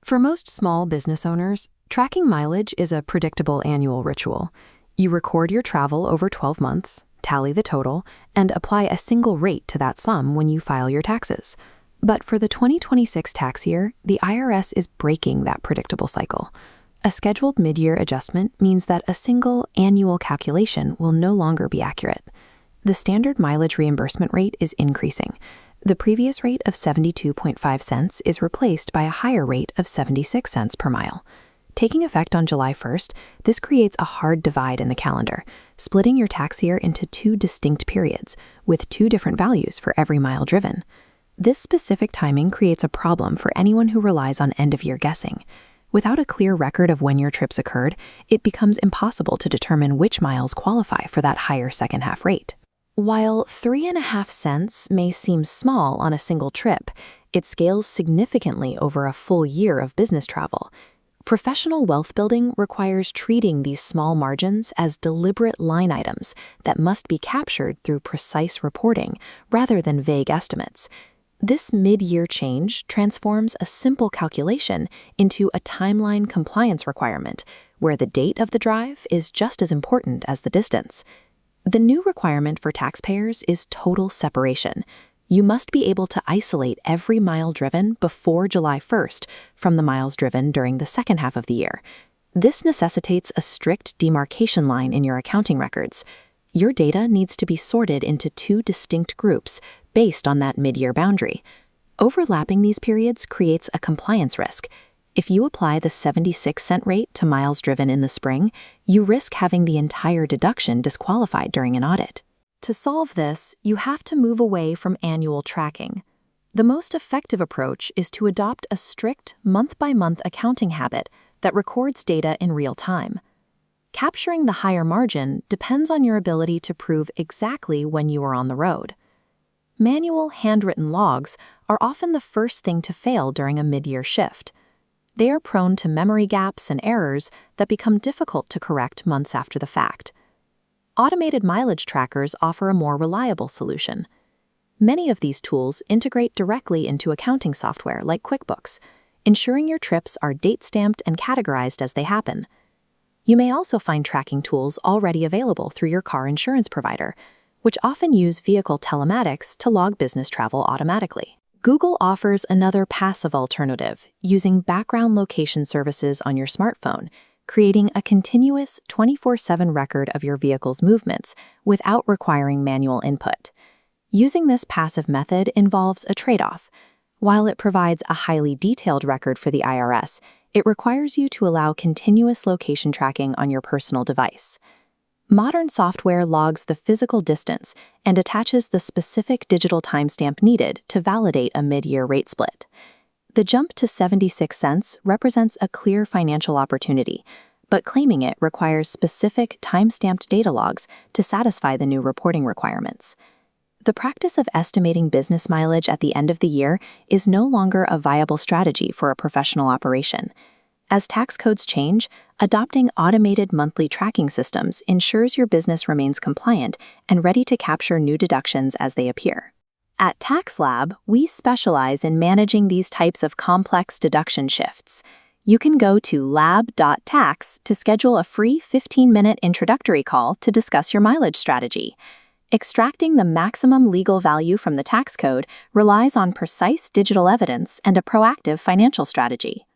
For most small business owners, tracking mileage is a predictable annual ritual. You record your travel over 12 months, tally the total, and apply a single rate to that sum when you file your taxes. But for the 2026 tax year, the IRS is breaking that predictable cycle. A scheduled mid-year adjustment means that a single annual calculation will no longer be accurate. The standard mileage reimbursement rate is increasing. The previous rate of 72.5 cents is replaced by a higher rate of 76 cents per mile. Taking effect on July 1st, this creates a hard divide in the calendar, splitting your tax year into two distinct periods, with two different values for every mile driven. This specific timing creates a problem for anyone who relies on end-of-year guessing. Without a clear record of when your trips occurred, it becomes impossible to determine which miles qualify for that higher second-half rate. While 3.5 cents may seem small on a single trip, it scales significantly over a full year of business travel. Professional wealth building requires treating these small margins as deliberate line items that must be captured through precise reporting rather than vague estimates. This mid-year change transforms a simple calculation into a timeline compliance requirement, where the date of the drive is just as important as the distance. The new requirement for taxpayers is total separation. You must be able to isolate every mile driven before July 1st from the miles driven during the second half of the year. This necessitates a strict demarcation line in your accounting records. Your data needs to be sorted into two distinct groups based on that mid-year boundary. Overlapping these periods creates a compliance risk. If you apply the 76-cent rate to miles driven in the spring, you risk having the entire deduction disqualified during an audit. To solve this, you have to move away from annual tracking. The most effective approach is to adopt a strict month-by-month accounting habit that records data in real time. Capturing the higher margin depends on your ability to prove exactly when you are on the road. Manual handwritten logs are often the first thing to fail during a mid-year shift. They are prone to memory gaps and errors that become difficult to correct months after the fact. Automated mileage trackers offer a more reliable solution. Many of these tools integrate directly into accounting software like QuickBooks, ensuring your trips are date-stamped and categorized as they happen. You may also find tracking tools already available through your car insurance provider, which often use vehicle telematics to log business travel automatically. Google offers another passive alternative, using background location services on your smartphone, creating a continuous 24/7 record of your vehicle's movements without requiring manual input. Using this passive method involves a trade-off. While it provides a highly detailed record for the IRS, it requires you to allow continuous location tracking on your personal device. Modern software logs the physical distance and attaches the specific digital timestamp needed to validate a mid-year rate split. The jump to 76 cents represents a clear financial opportunity, but claiming it requires specific time-stamped data logs to satisfy the new reporting requirements. The practice of estimating business mileage at the end of the year is no longer a viable strategy for a professional operation. As tax codes change, adopting automated monthly tracking systems ensures your business remains compliant and ready to capture new deductions as they appear. At Tax Lab, we specialize in managing these types of complex deduction shifts. You can go to lab.tax to schedule a free 15-minute introductory call to discuss your mileage strategy. Extracting the maximum legal value from the tax code relies on precise digital evidence and a proactive financial strategy.